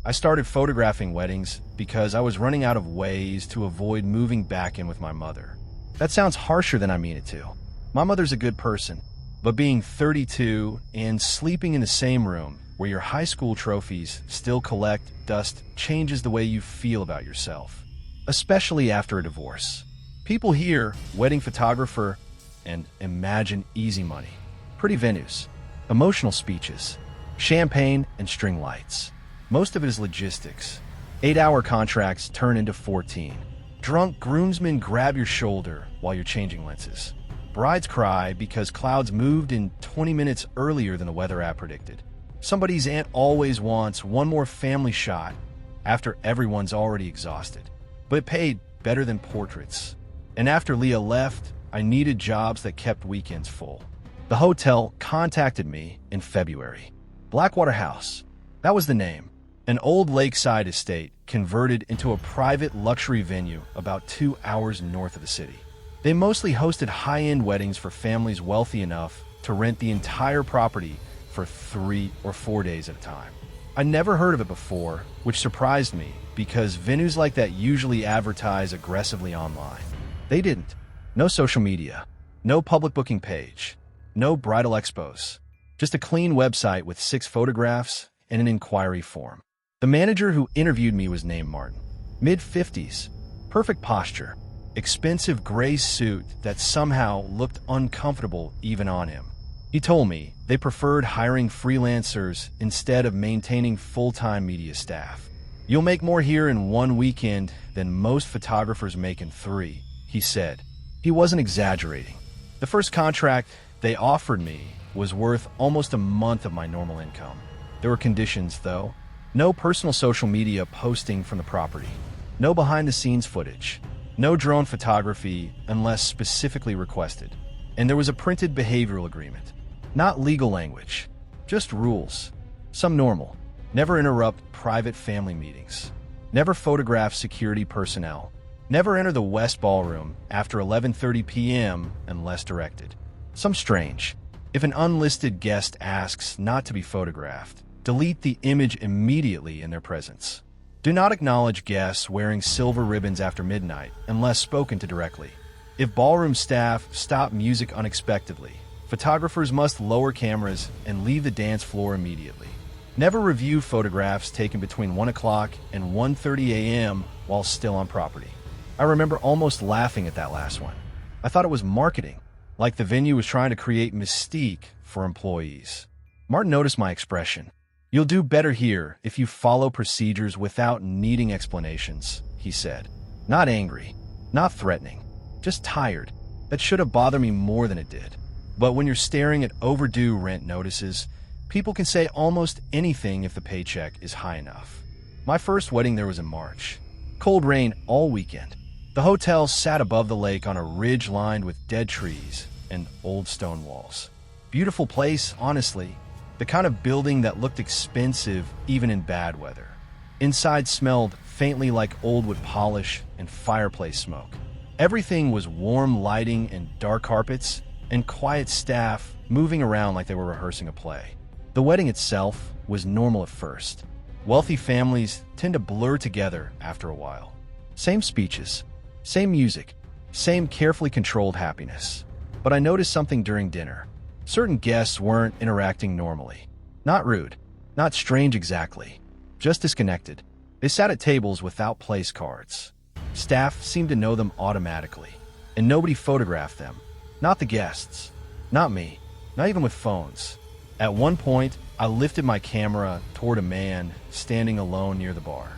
I started photographing weddings because I was running out of ways to avoid moving back in with my mother. That sounds harsher than I mean it to. My mother's a good person, but being 32 and sleeping in the same room where your high school trophies still collect dust changes the way you feel about yourself, especially after a divorce. People hear wedding photographer and imagine easy money, pretty venues, emotional speeches, champagne and string lights. Most of it is logistics. 8-hour contracts turn into 14. Drunk groomsmen grab your shoulder while you're changing lenses. Brides cry because clouds moved in 20 minutes earlier than the weather app predicted. Somebody's aunt always wants one more family shot after everyone's already exhausted. But it paid better than portraits. And after Leah left, I needed jobs that kept weekends full. The hotel contacted me in February. Blackwater House. That was the name. An old lakeside estate converted into a private luxury venue about 2 hours north of the city. They mostly hosted high-end weddings for families wealthy enough to rent the entire property for 3 or 4 days at a time. I never heard of it before, which surprised me because venues like that usually advertise aggressively online. They didn't. No social media, no public booking page, no bridal expos, just a clean website with 6 photographs and an inquiry form. The manager who interviewed me was named Martin. Mid-50s, perfect posture, expensive gray suit that somehow looked uncomfortable even on him. He told me they preferred hiring freelancers instead of maintaining full-time media staff. You'll make more here in 1 weekend than most photographers make in 3, he said. He wasn't exaggerating. The first contract they offered me was worth almost a month of my normal income. There were conditions, though. No personal social media posting from the property. No behind-the-scenes footage. No drone photography unless specifically requested. And there was a printed behavioral agreement. Not legal language, just rules. Some normal. Never interrupt private family meetings. Never photograph security personnel. Never enter the West Ballroom after 11:30 p.m. unless directed. Some strange. If an unlisted guest asks not to be photographed, delete the image immediately in their presence. Do not acknowledge guests wearing silver ribbons after midnight unless spoken to directly. If ballroom staff stop music unexpectedly, photographers must lower cameras and leave the dance floor immediately. Never review photographs taken between 1 o'clock and 1:30 a.m. while still on property. I remember almost laughing at that last one. I thought it was marketing, like the venue was trying to create mystique for employees. Martin noticed my expression. You'll do better here if you follow procedures without needing explanations, he said. Not angry, not threatening, just tired. That should have bothered me more than it did. But when you're staring at overdue rent notices, people can say almost anything if the paycheck is high enough. My first wedding there was in March. Cold rain all weekend. The hotel sat above the lake on a ridge lined with dead trees and old stone walls. Beautiful place, honestly. The kind of building that looked expensive even in bad weather. Inside smelled faintly like old wood polish and fireplace smoke. Everything was warm lighting and dark carpets, and quiet staff moving around like they were rehearsing a play. The wedding itself was normal at first. Wealthy families tend to blur together after a while. Same speeches, same music, same carefully controlled happiness. But I noticed something during dinner. Certain guests weren't interacting normally. Not rude, not strange exactly, just disconnected. They sat at tables without place cards. Staff seemed to know them automatically, and nobody photographed them. Not the guests, not me, not even with phones. At one point, I lifted my camera toward a man standing alone near the bar.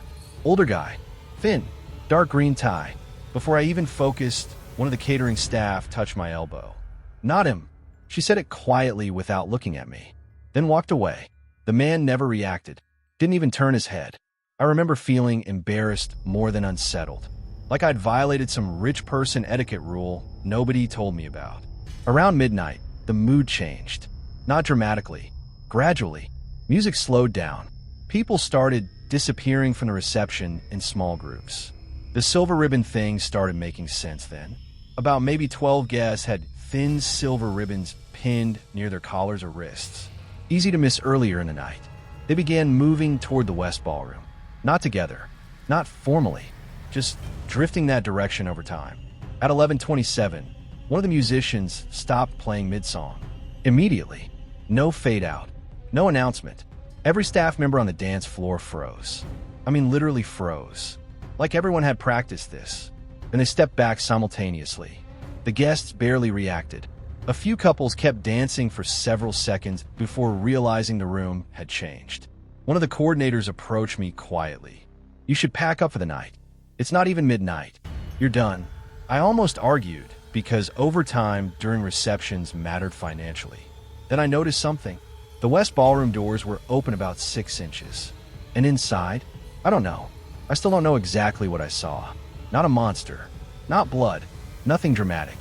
Older guy, thin, dark green tie. Before I even focused, one of the catering staff touched my elbow. Not him. She said it quietly without looking at me, then walked away. The man never reacted, didn't even turn his head. I remember feeling embarrassed more than unsettled, like I'd violated some rich person etiquette rule nobody told me about. Around midnight, the mood changed. Not dramatically, gradually. Music slowed down. People started disappearing from the reception in small groups. The silver ribbon thing started making sense then. About maybe 12 guests had thin silver ribbons pinned near their collars or wrists. Easy to miss earlier in the night. They began moving toward the West Ballroom. Not together, not formally, just drifting that direction over time. At 11:27, one of the musicians stopped playing mid-song. Immediately. No fade out. No announcement. Every staff member on the dance floor froze. I mean, literally froze. Like everyone had practiced this. And they stepped back simultaneously. The guests barely reacted. A few couples kept dancing for several seconds before realizing the room had changed. One of the coordinators approached me quietly. "You should pack up for the night. It's not even midnight. You're done." I almost argued because overtime during receptions mattered financially. Then I noticed something. The West Ballroom doors were open about 6 inches. And inside, I don't know. I still don't know exactly what I saw. Not a monster. Not blood. Nothing dramatic.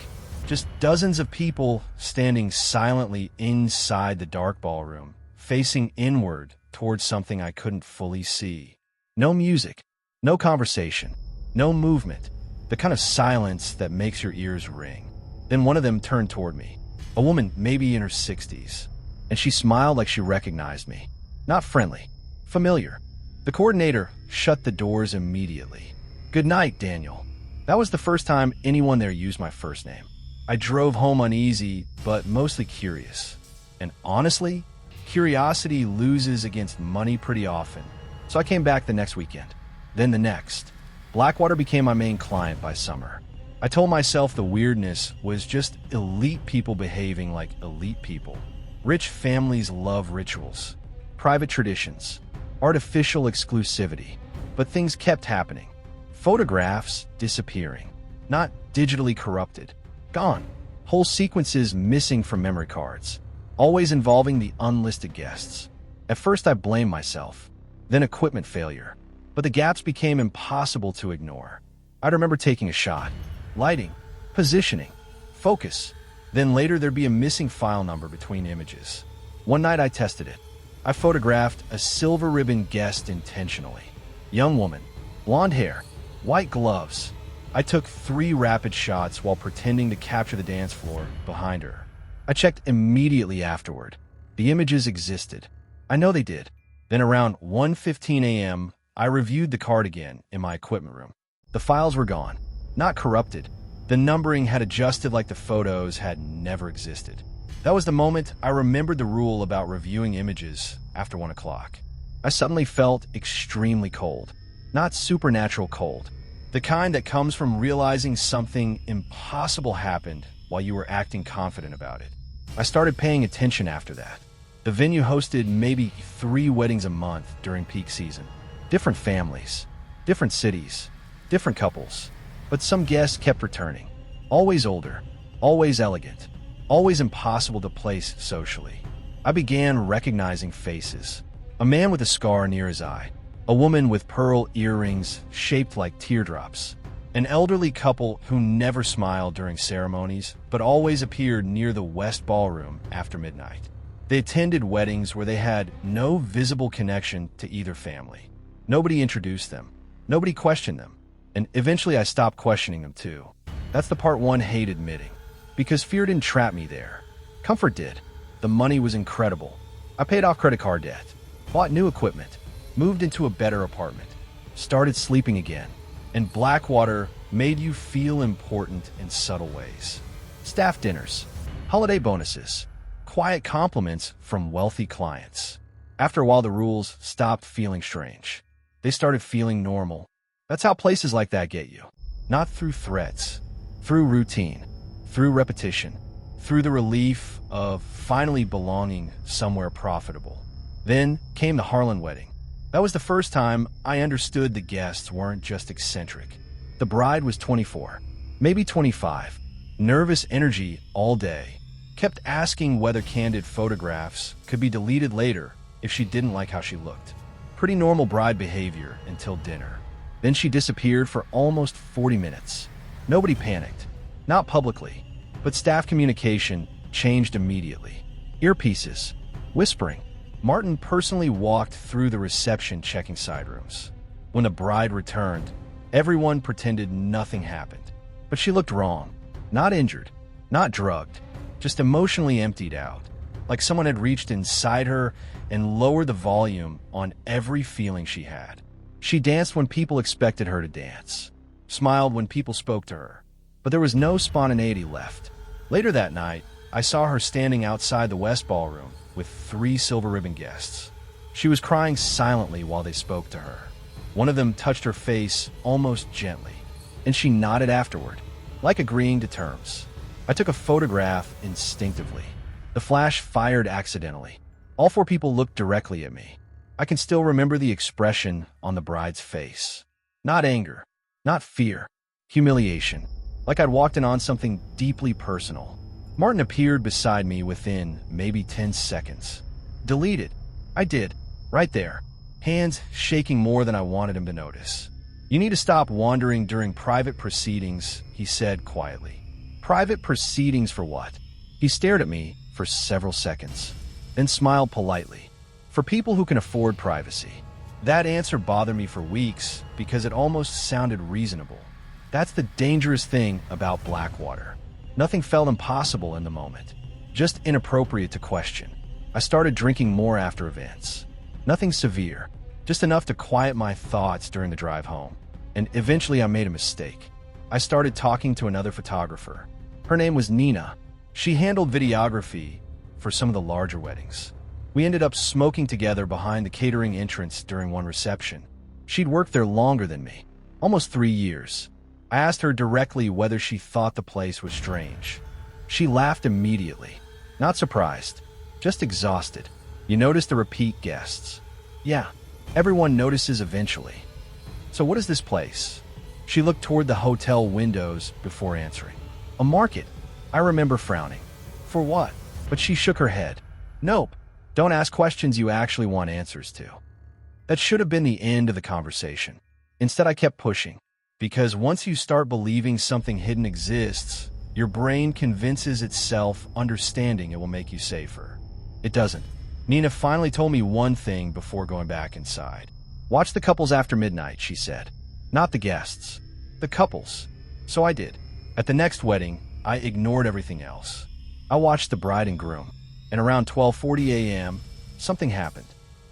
Just dozens of people standing silently inside the dark ballroom, facing inward towards something I couldn't fully see. No music. No conversation. No movement. The kind of silence that makes your ears ring. Then one of them turned toward me. A woman maybe in her 60s. And she smiled like she recognized me. Not friendly. Familiar. The coordinator shut the doors immediately. "Good night, Daniel." That was the first time anyone there used my first name. I drove home uneasy, but mostly curious. And honestly, curiosity loses against money pretty often. So I came back the next weekend. Then the next. Blackwater became my main client by summer. I told myself the weirdness was just elite people behaving like elite people. Rich families love rituals, private traditions, artificial exclusivity. But things kept happening. Photographs disappearing. Not digitally corrupted. Gone. Whole sequences missing from memory cards. Always involving the unlisted guests. At first I blamed myself. Then equipment failure. But the gaps became impossible to ignore. I remember taking a shot. Lighting. Positioning. Focus. Then later there'd be a missing file number between images. One night I tested it. I photographed a silver ribbon guest intentionally. Young woman. Blonde hair. White gloves. I took 3 rapid shots while pretending to capture the dance floor behind her. I checked immediately afterward. The images existed. I know they did. Then around 1:15 a.m., I reviewed the card again in my equipment room. The files were gone. Not corrupted. The numbering had adjusted like the photos had never existed. That was the moment I remembered the rule about reviewing images after 1 o'clock. I suddenly felt extremely cold. Not supernatural cold. The kind that comes from realizing something impossible happened while you were acting confident about it. I started paying attention after that. The venue hosted maybe 3 weddings a month during peak season. Different families, different cities, different couples. But some guests kept returning. Always older, always elegant, always impossible to place socially. I began recognizing faces. A man with a scar near his eye. A woman with pearl earrings shaped like teardrops. An elderly couple who never smiled during ceremonies, but always appeared near the West Ballroom after midnight. They attended weddings where they had no visible connection to either family. Nobody introduced them. Nobody questioned them. And eventually I stopped questioning them too. That's the part one hate admitting. Because fear didn't trap me there. Comfort did. The money was incredible. I paid off credit card debt, bought new equipment, moved into a better apartment, started sleeping again. And Blackwater made you feel important in subtle ways. Staff dinners, holiday bonuses, quiet compliments from wealthy clients. After a while, the rules stopped feeling strange. They started feeling normal. That's how places like that get you. Not through threats, through routine, through repetition, through the relief of finally belonging somewhere profitable. Then came the Harlan wedding. That was the first time I understood the guests weren't just eccentric. The bride was 24, maybe 25, nervous energy all day, kept asking whether candid photographs could be deleted later if she didn't like how she looked. Pretty normal bride behavior until dinner. Then she disappeared for almost 40 minutes. Nobody panicked, not publicly, but staff communication changed immediately. Earpieces, whispering. Martin personally walked through the reception checking side rooms. When the bride returned, everyone pretended nothing happened. But she looked wrong. Not injured, not drugged, just emotionally emptied out. Like someone had reached inside her and lowered the volume on every feeling she had. She danced when people expected her to dance, smiled when people spoke to her, but there was no spontaneity left. Later that night, I saw her standing outside the West Ballroom with 3 silver ribbon guests. She was crying silently while they spoke to her. One of them touched her face almost gently, and she nodded afterward, like agreeing to terms. I took a photograph instinctively. The flash fired accidentally. All 4 people looked directly at me. I can still remember the expression on the bride's face. Not anger, not fear, humiliation, like I'd walked in on something deeply personal. Martin appeared beside me within maybe 10 seconds. Deleted. I did. Right there. Hands shaking more than I wanted him to notice. You need to stop wandering during private proceedings, he said quietly. Private proceedings for what? He stared at me for several seconds, then smiled politely. For people who can afford privacy. That answer bothered me for weeks because it almost sounded reasonable. That's the dangerous thing about Blackwater. Nothing felt impossible in the moment, just inappropriate to question. I started drinking more after events. Nothing severe, just enough to quiet my thoughts during the drive home. And eventually I made a mistake. I started talking to another photographer. Her name was Nina. She handled videography for some of the larger weddings. We ended up smoking together behind the catering entrance during one reception. She'd worked there longer than me, almost 3 years. I asked her directly whether she thought the place was strange. She laughed immediately. Not surprised, just exhausted. You notice the repeat guests. Yeah, everyone notices eventually. So what is this place? She looked toward the hotel windows before answering. A market. I remember frowning. For what? But she shook her head. Nope. Don't ask questions you actually want answers to. That should have been the end of the conversation. Instead, I kept pushing. Because once you start believing something hidden exists, your brain convinces itself understanding it will make you safer. It doesn't. Nina finally told me one thing before going back inside. Watch the couples after midnight, she said. Not the guests. The couples. So I did. At the next wedding, I ignored everything else. I watched the bride and groom. And around 12:40 a.m., something happened.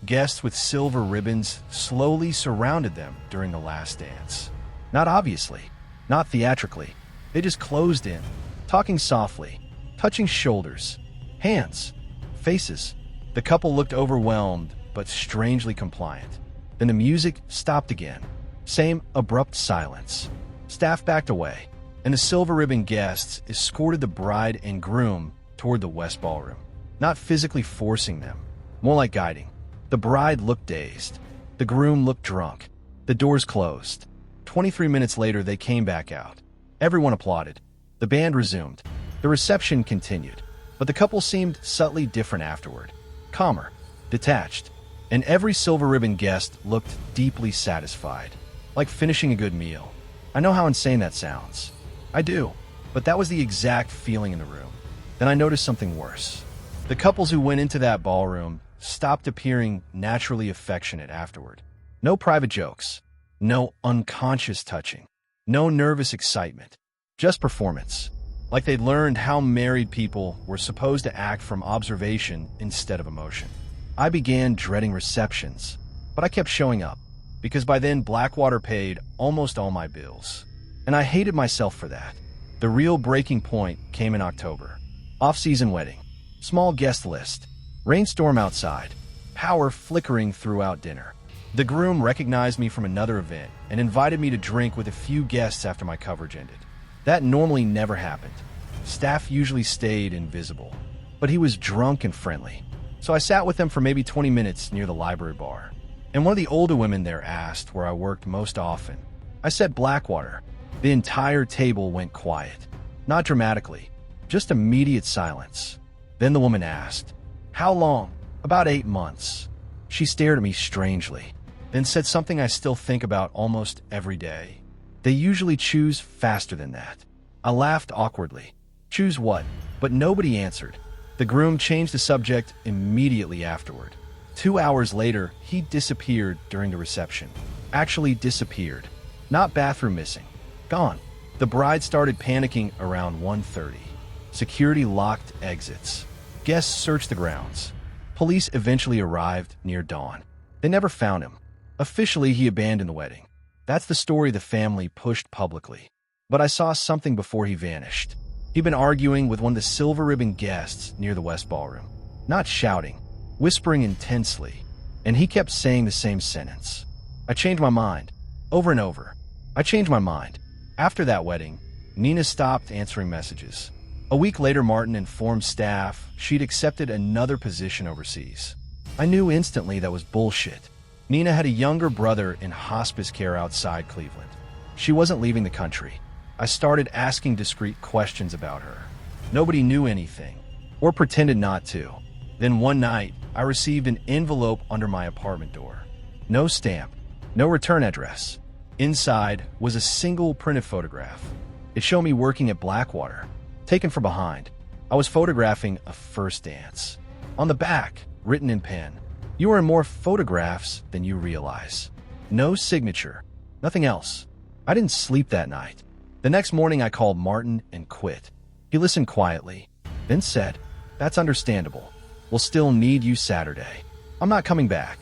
Guests with silver ribbons slowly surrounded them during the last dance. Not obviously, not theatrically. They just closed in, talking softly, touching shoulders, hands, faces. The couple looked overwhelmed, but strangely compliant. Then the music stopped again. Same abrupt silence. Staff backed away, and the silver ribbon guests escorted the bride and groom toward the West Ballroom. Not physically forcing them, more like guiding. The bride looked dazed. The groom looked drunk. The doors closed. 23 minutes later, they came back out. Everyone applauded. The band resumed. The reception continued. But the couple seemed subtly different afterward. Calmer, detached. And every silver ribbon guest looked deeply satisfied. Like finishing a good meal. I know how insane that sounds. I do. But that was the exact feeling in the room. Then I noticed something worse. The couples who went into that ballroom stopped appearing naturally affectionate afterward. No private jokes. No unconscious touching. No nervous excitement. Just performance. Like they'd learned how married people were supposed to act from observation instead of emotion. I began dreading receptions, but I kept showing up, because by then Blackwater paid almost all my bills. And I hated myself for that. The real breaking point came in October. Off-season wedding. Small guest list. Rainstorm outside. Power flickering throughout dinner. The groom recognized me from another event and invited me to drink with a few guests after my coverage ended. That normally never happened. Staff usually stayed invisible. But he was drunk and friendly. So I sat with him for maybe 20 minutes near the library bar. And one of the older women there asked where I worked most often. I said Blackwater. The entire table went quiet. Not dramatically. Just immediate silence. Then the woman asked, "How long?" "About 8 months." She stared at me strangely, then said something I still think about almost every day. They usually choose faster than that. I laughed awkwardly. Choose what? But nobody answered. The groom changed the subject immediately afterward. 2 hours later, he disappeared during the reception. Actually disappeared. Not bathroom missing. Gone. The bride started panicking around 1:30. Security locked exits. Guests searched the grounds. Police eventually arrived near dawn. They never found him. Officially, he abandoned the wedding. That's the story the family pushed publicly. But I saw something before he vanished. He'd been arguing with one of the silver ribbon guests near the West Ballroom. Not shouting, whispering intensely. And he kept saying the same sentence. I changed my mind. Over and over. I changed my mind. After that wedding, Nina stopped answering messages. A week later, Martin informed staff she'd accepted another position overseas. I knew instantly that was bullshit. Nina had a younger brother in hospice care outside Cleveland. She wasn't leaving the country. I started asking discreet questions about her. Nobody knew anything, or pretended not to. Then one night, I received an envelope under my apartment door. No stamp, no return address. Inside was a single printed photograph. It showed me working at Blackwater, taken from behind. I was photographing a first dance. On the back, written in pen, "You are in more photographs than you realize." No signature, nothing else. I didn't sleep that night. The next morning, I called Martin and quit. He listened quietly, then said, "That's understandable. We'll still need you Saturday." "I'm not coming back."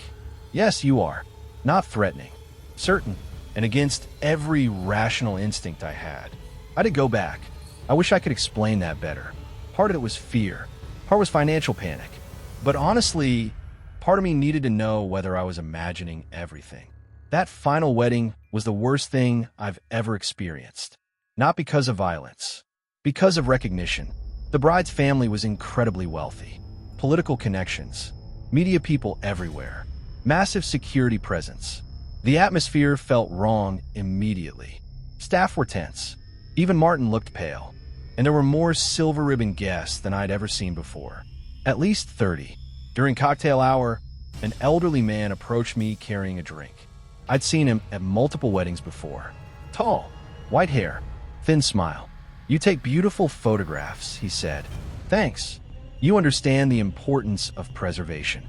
"Yes, you are." Not threatening. Certain, and against every rational instinct I had. I did go back. I wish I could explain that better. Part of it was fear. Part was financial panic. But honestly, part of me needed to know whether I was imagining everything. That final wedding was the worst thing I've ever experienced. Not because of violence. Because of recognition. The bride's family was incredibly wealthy. Political connections. Media people everywhere. Massive security presence. The atmosphere felt wrong immediately. Staff were tense. Even Martin looked pale. And there were more silver ribbon guests than I'd ever seen before. At least 30. During cocktail hour, an elderly man approached me carrying a drink. I'd seen him at multiple weddings before. Tall, white hair, thin smile. "You take beautiful photographs," he said. "Thanks. You understand the importance of preservation."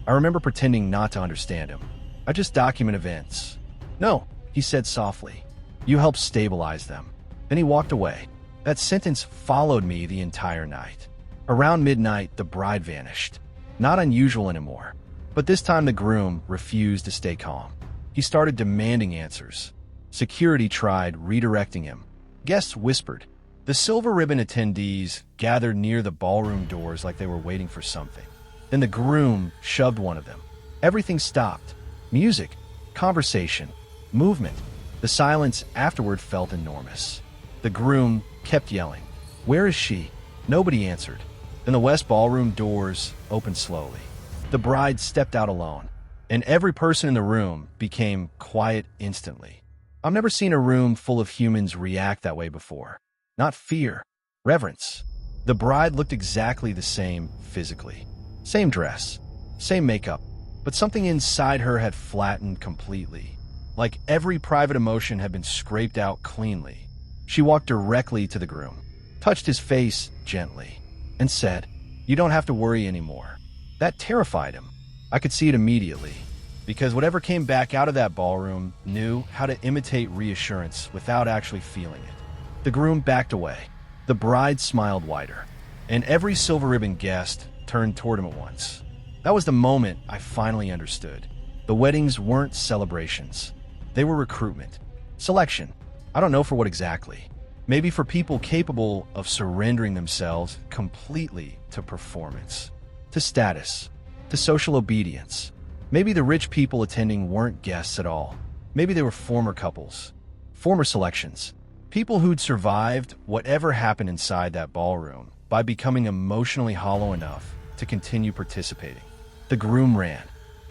I remember pretending not to understand him. "I just document events." "No," he said softly. "You help stabilize them." Then he walked away. That sentence followed me the entire night. Around midnight, the bride vanished. Not unusual anymore. But this time the groom refused to stay calm. He started demanding answers. Security tried redirecting him. Guests whispered. The silver ribbon attendees gathered near the ballroom doors like they were waiting for something. Then the groom shoved one of them. Everything stopped. Music, conversation, movement. The silence afterward felt enormous. The groom kept yelling, "Where is she?" Nobody answered. Then the West Ballroom doors opened slowly. The bride stepped out alone, and every person in the room became quiet instantly. I've never seen a room full of humans react that way before. Not fear, reverence. The bride looked exactly the same physically. Same dress, same makeup, but something inside her had flattened completely. Like every private emotion had been scraped out cleanly. She walked directly to the groom, touched his face gently, and said, "You don't have to worry anymore." That terrified him. I could see it immediately, because whatever came back out of that ballroom knew how to imitate reassurance without actually feeling it. The groom backed away. The bride smiled wider, and every silver ribbon guest turned toward him at once. That was the moment I finally understood. The weddings weren't celebrations. They were recruitment. Selection. I don't know for what exactly. Maybe for people capable of surrendering themselves completely to performance, to status, to social obedience. Maybe the rich people attending weren't guests at all. Maybe they were former couples, former selections, people who'd survived whatever happened inside that ballroom by becoming emotionally hollow enough to continue participating. The groom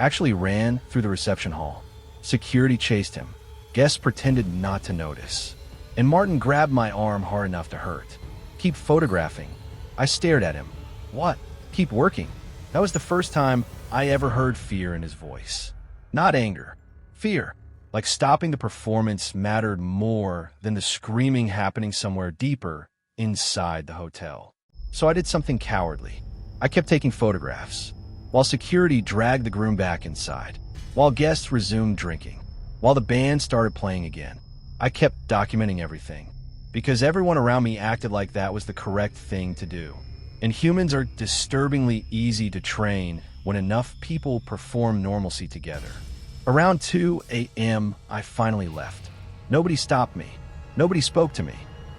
actually ran through the reception hall. Security chased him. Guests pretended not to notice. And Martin grabbed my arm hard enough to hurt. "Keep photographing." I stared at him. "What? Keep working." That was the first time I ever heard fear in his voice. Not anger. Fear. Like stopping the performance mattered more than the screaming happening somewhere deeper inside the hotel. So I did something cowardly. I kept taking photographs, while security dragged the groom back inside, while guests resumed drinking, while the band started playing again. I kept documenting everything, because everyone around me acted like that was the correct thing to do. And humans are disturbingly easy to train when enough people perform normalcy together. Around 2 a.m., I finally left. Nobody stopped me. Nobody spoke to me.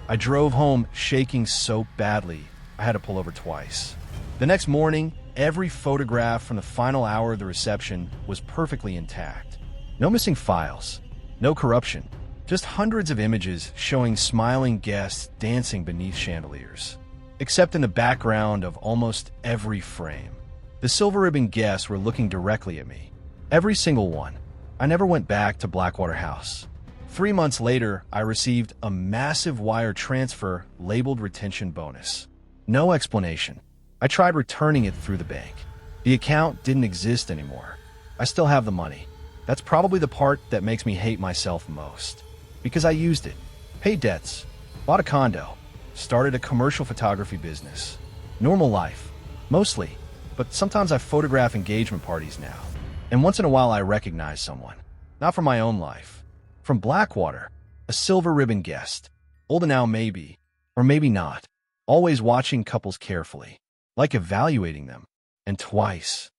I drove home shaking so badly, I had to pull over twice. The next morning, every photograph from the final hour of the reception was perfectly intact. No missing files, no corruption, just hundreds of images showing smiling guests dancing beneath chandeliers. Except in the background of almost every frame, the silver ribbon guests were looking directly at me. Every single one. I never went back to Blackwater House. 3 months later, I received a massive wire transfer labeled retention bonus. No explanation. I tried returning it through the bank. The account didn't exist anymore. I still have the money. That's probably the part that makes me hate myself most. Because I used it. Paid debts. Bought a condo. Started a commercial photography business. Normal life. Mostly. But sometimes I photograph engagement parties now. And once in a while I recognize someone. Not from my own life. From Blackwater. A silver ribbon guest. Old now maybe. Or maybe not. Always watching couples carefully. Like evaluating them. And twice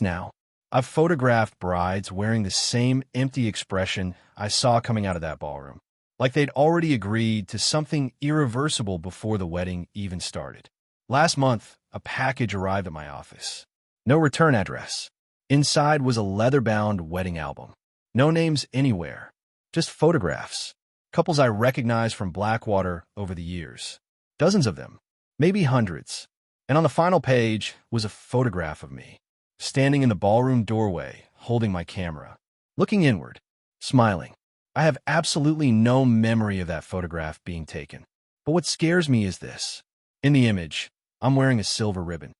now, I've photographed brides wearing the same empty expression I saw coming out of that ballroom. Like they'd already agreed to something irreversible before the wedding even started. Last month, a package arrived at my office. No return address. Inside was a leather-bound wedding album. No names anywhere. Just photographs. Couples I recognized from Blackwater over the years. Dozens of them. Maybe hundreds. And on the final page was a photograph of me, standing in the ballroom doorway, holding my camera, looking inward, smiling. I have absolutely no memory of that photograph being taken. But what scares me is this. In the image, I'm wearing a silver ribbon.